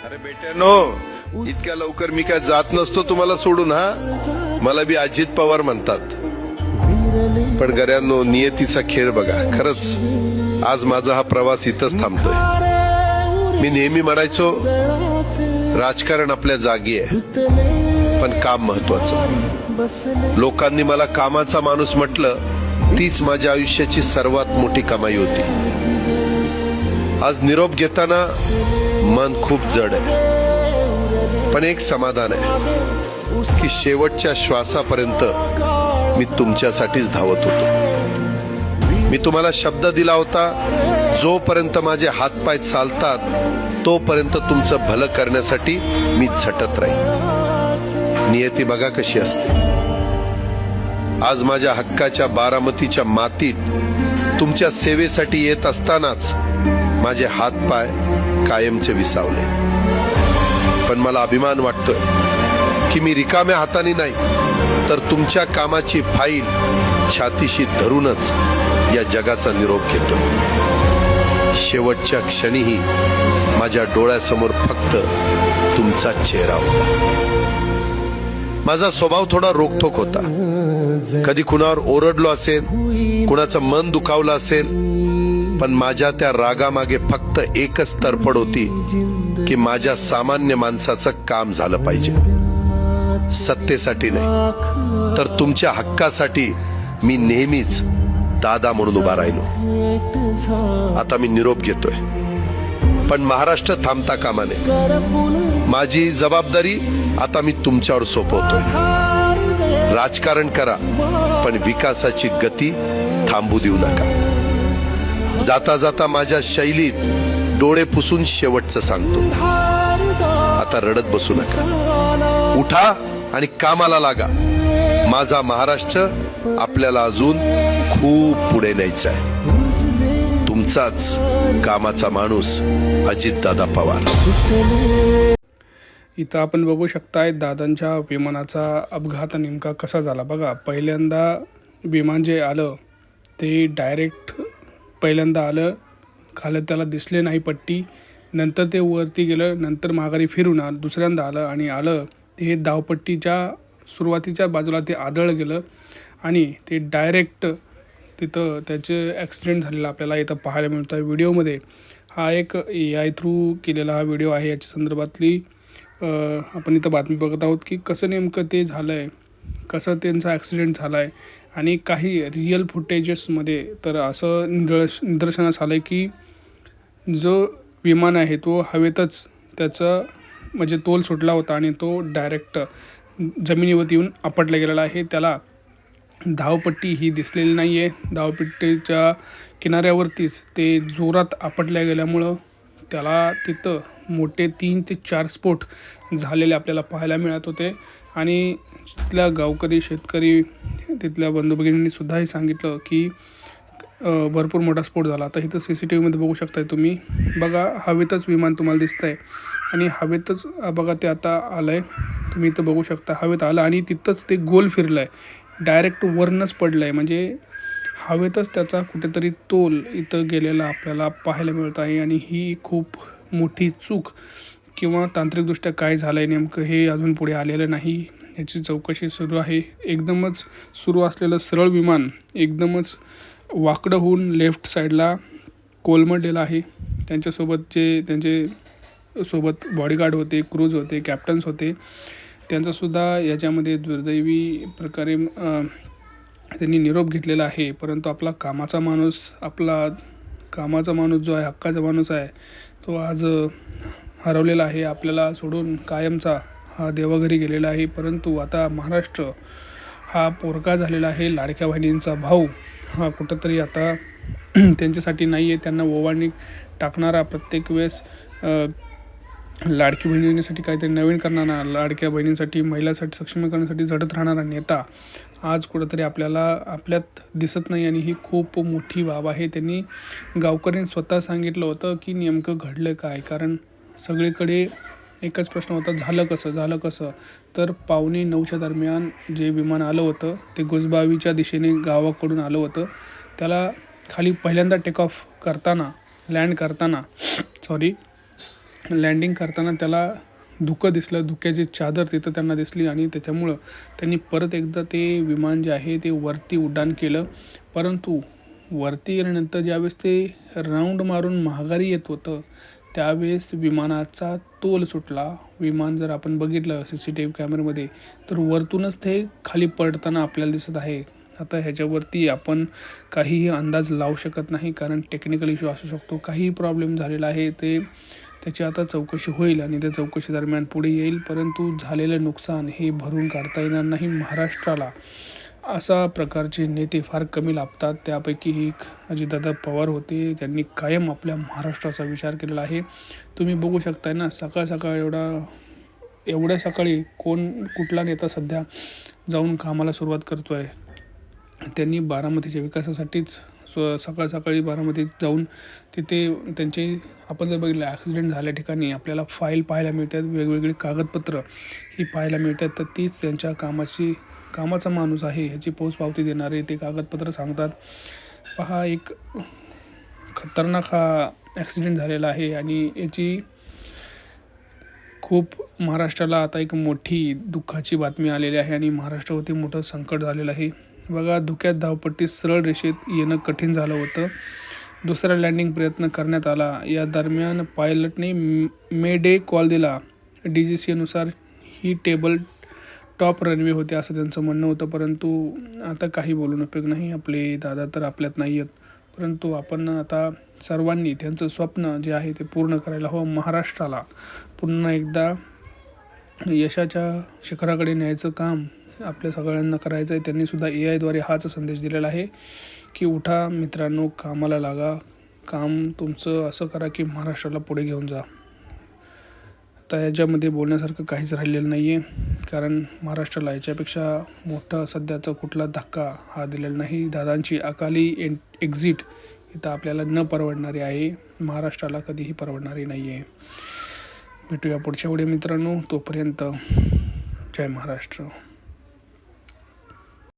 अरे बेट्यानो, इतक्या लवकर मी काय जात नसतो तुम्हाला सोडून. हा, मला बी अजित पवार म्हणतात. पण गऱ्यांनो, नियतीचा खेळ बघा. खरंच आज माझा हा प्रवास इथंच थांबतोय. मी नेहमी म्हणायचो राजकारण आपल्या जागी आहे, पण काम महत्वाचं. लोकांनी मला कामाचा माणूस म्हटलं, तीच माझ्या आयुष्याची सर्वात मोठी कमाई होती. आज निरोप घेताना मन खूप जड आहे, पण एक समाधान आहे की शेवटच्या श्वासापर्यंत मी तुमच्यासाठीच धावत होतो. मी तुम्हाला शब्द दिला होता, जोपर्यंत माझे हातपाय चालतात तोपर्यंत तुमचं भलं करण्यासाठी मी झटत राहील. नियती बघा कशी असते. आज माझ्या हक्काच्या बारामतीच्या मातीत तुमच्या सेवेसाठी येत असतानाच माझे हातपाय कायमचे विसावले. पण मला अभिमान वाटतोय की मी रिकाम्या हाताने नाही, तर तुमच्या कामाची फाईल छातीशी धरूनच या जगाचा निरोप घेतोय. शेवटच्या क्षणीही माझ्या डोळ्यासमोर फक्त तुमचा चेहरा होता. माझा स्वभाव थोडा रोखठोक होता. कधी कुणावर ओरडलो असेल, कुणाचं मन दुखावलं असेल, पण माझ्या त्या रागामागे फक्त एकच तडफड होती की माझ्या सामान्य माणसाचं काम झालं पाहिजे. सत्तेसाठी नाही, तर तुमच्या हक्कासाठी मी नेहमीच दादा म्हणून उभा राहिलो. आता मी निरोप घेतोय, पण महाराष्ट्र थांबता कामा नये. माझी जबाबदारी आता मी तुमच्यावर सोपवतोय. राजकारण करा, पण विकासाची गती थांबू देऊ नका. जाता जाता माझ्या शैलीत डोळे पुसून शेवटचं सांगतो, आता रडत बसू नका. उठा आणि कामाला लागा. माझा महाराष्ट्र आपल्याला अजून खूप पुढे न्यायचा आहे. तुमचाच कामाचा माणूस अजितदादा पवार. इथं आपण बघू शकताय दादांच्या विमानाचा अपघात नेमका कसा झाला. बघा, पहिल्यांदा विमान जे आलं ते डायरेक्ट पहिल्यांदा आलं, खाली त्याला दिसले नाही पट्टी, नंतर ते वरती गेलं, नंतर माघारी फिरून आलं, दुसऱ्यांदा आलं आणि आलं ते धावपट्टीच्या सुरुवातीच्या बाजूला ते आदळलं गेलं आणि ते डायरेक्ट तिथं त्याचे ॲक्सिडेंट झालेला आपल्याला इथं पाहायला मिळतो आहे व्हिडिओमध्ये. हा एक AI थ्रू केलेला हा व्हिडिओ आहे. याच्या संदर्भातली आपण इथं बातमी बघत आहोत की कसं नेमकं ते झालं आहे, कसं त्यांचा ॲक्सिडेंट झाला आहे. आणि काही रिअल फुटेजेसमध्ये तर असं निदर्शनास आलं आहे की जो विमान आहे तो हवेतच त्याचं म्हणजे तोल सुटला होता आणि तो डायरेक्ट जमिनीवरती येऊन आपटला गेलेला आहे. त्याला धावपट्टी ही दिसलेली नाही आहे. धावपट्टीच्या किनाऱ्यावरतीच ते जोरात आपटल्या गेल्यामुळं त्याला तिथं मोठे 3 ते 4 स्फोट झालेले आपल्याला पाहायला मिळत होते. आणि तिथल्या गावकरी, शेतकरी, तिथल्या बंधू भगिनींनी सुद्धा हे सांगितलं की भरपूर मोठा स्फोट झाला. आता इथं CCTV मध्ये बघू शकताय तुम्ही. बघा, हवेतच विमान तुम्हाला दिसतं आहे आणि हवेतच बघा ते आता आलं आहे. तुम्ही इथं बघू शकता, हवेत आलं आणि तिथंच ते गोल फिरलं आहे, डायरेक्ट वरनंच पडलं आहे. म्हणजे हवेतच त्याचा कुठेतरी तोल इथं गेलेला आपल्याला पाहायला मिळत आहे. आणि ही खूप मोठी चूक किंवा तांत्रिकदृष्ट्या काय झालं आहे नेमकं हे अजून पुढे आलेलं नाही. याची चौकशी सुरू आहे. एकदमच सुरू असलेलं सरळ विमान एकदमच वाकडं होऊन लेफ्ट साईडला कोलमडलेलं आहे. त्यांच्यासोबत जे त्यांचे सोबत बॉडीगार्ड होते, क्रूज होते, कॅप्टन्स होते, त्यांचासुद्धा याच्यामध्ये दुर्दैवी प्रकारे त्यांनी निरोप घेतलेला आहे. परंतु आपला कामाचा माणूस जो आहे, हक्काचा माणूस आहे, तो आज हरवलेला आहे. आपल्याला सोडून कायमचा हा देवाघरी गेलेला आहे. परंतु आता महाराष्ट्र हा पोरका झालेला आहे. लाडक्या बहिणींचा भाऊ हा कुठंतरी आता त्यांच्यासाठी नाही आहे. त्यांना ओवाळणी टाकणारा, प्रत्येक वेळेस लाडकी बहिणींसाठी काहीतरी नवीन करणारा, लाडक्या बहिणींसाठी, महिलांसाठी सक्षमीकरणासाठी झटत राहणारा नेता आज कुठंतरी आपल्यात दिसत नाही. आणि ही खूप मोठी बाब आहे. त्यांनी गावकऱ्यांनी स्वतः सांगितलं होतं की नेमकं घडलं काय. कारण सगळीकडे एकच प्रश्न होता, झालं कसं. तर 8:45च्या दरम्यान जे विमान आलं होतं ते गुजबावीच्या दिशेने गावाकडून आलं होतं. त्याला खाली पहिल्यांदा टेक ऑफ करताना, लँड करताना लँडिंग करताना त्याला धुकं दिसलं, धुक्याची चादर तिथं त्यांना दिसली आणि त्याच्यामुळं त्यांनी परत एकदा ते विमान जे आहे ते वरती उड्डाण केलं. परंतु वरती गेल्यानंतर ज्यावेळेस ते राऊंड मारून माघारी येत होतं त्यावेळेस विमानाचा तोल सुटला. विमान जर आपण बघितलं CCTV कॅमेऱ्यामध्ये तर वरतूनच ते खाली पडताना आपल्याला दिसत आहे. आता ह्याच्यावरती आपण काहीही अंदाज लावू शकत नाही, कारण टेक्निकल इश्यू असू शकतो, काहीही प्रॉब्लेम झालेला आहे. त्याची आता चौकशी होईल आणि त्या चौकशी दरम्यान पुढे येईल. परंतु झालेलं नुकसान हे भरून काढता येणार नाही. महाराष्ट्राला अशा प्रकारचे नेते फार कमी लाभतात. त्यापैकी एक अजितदादा पवार होते. त्यांनी कायम आपल्या महाराष्ट्राचा विचार केलेला आहे. तुम्ही बघू शकताय ना, सकाळ सकाळ एवढ्या सकाळी कुठला नेता सध्या जाऊन कामाला सुरुवात करतो आहे. त्यांनी बारामतीच्या विकासासाठीच सकाळ सकाळी बारामतीत जाऊन तिथे त्यांचे आपण जर बघितलं ॲक्सिडेंट झाल्या ठिकाणी आपल्याला फाईल पाहायला मिळतात, वेगवेगळी कागदपत्र ही पाहायला मिळतात. तर तीच त्यांच्या कामाचा माणूस आहे ह्याची पोचपावती देणारे ते कागदपत्र सांगतात. पहा, एक खतरनाक हा ॲक्सिडेंट झालेला आहे आणि याची खूप महाराष्ट्राला आता एक मोठी दुःखाची बातमी आलेली आहे आणि महाराष्ट्रावरती मोठं संकट झालेलं आहे. बघा, धुक्यात धावपट्टी सरळ रेषेत येणं कठीण झालं होतं. दुसरा लँडिंग प्रयत्न करण्यात आला. या दरम्यान पायलटने मे कॉल दिला. DGCA ही टेबल टॉप रनवे होते असं त्यांचं म्हणणं होतं. परंतु आता काही बोलून उपयोग नाही. आपले दादा तर आपल्यात नाही आहेत. परंतु आपण आता सर्वांनी त्यांचं स्वप्न जे आहे ते पूर्ण करायला हवं. महाराष्ट्राला पुन्हा एकदा यशाच्या शिखराकडे न्यायचं काम आपल्या सगळ्यांना करायचं आहे. त्यांनीसुद्धा AI द्वारे हाच संदेश दिलेला आहे की उठा मित्रांनो, कामाला लागा. काम तुमचं असं करा की महाराष्ट्राला पुढे घेऊन जा. आता याच्यामध्ये बोलण्यासारखं काहीच राहिलेलं नाही आहे, कारण महाराष्ट्राला याच्यापेक्षा मोठा सध्याचा कुठला धक्का हा दिलेला नाही. दादांची अकाली एक्झिट इथं आपल्याला न परवडणारी आहे, महाराष्ट्राला कधीही परवडणारी नाही आहे. भेटूया पुढच्या व्हिडिओ मित्रांनो. तोपर्यंत जय महाराष्ट्र.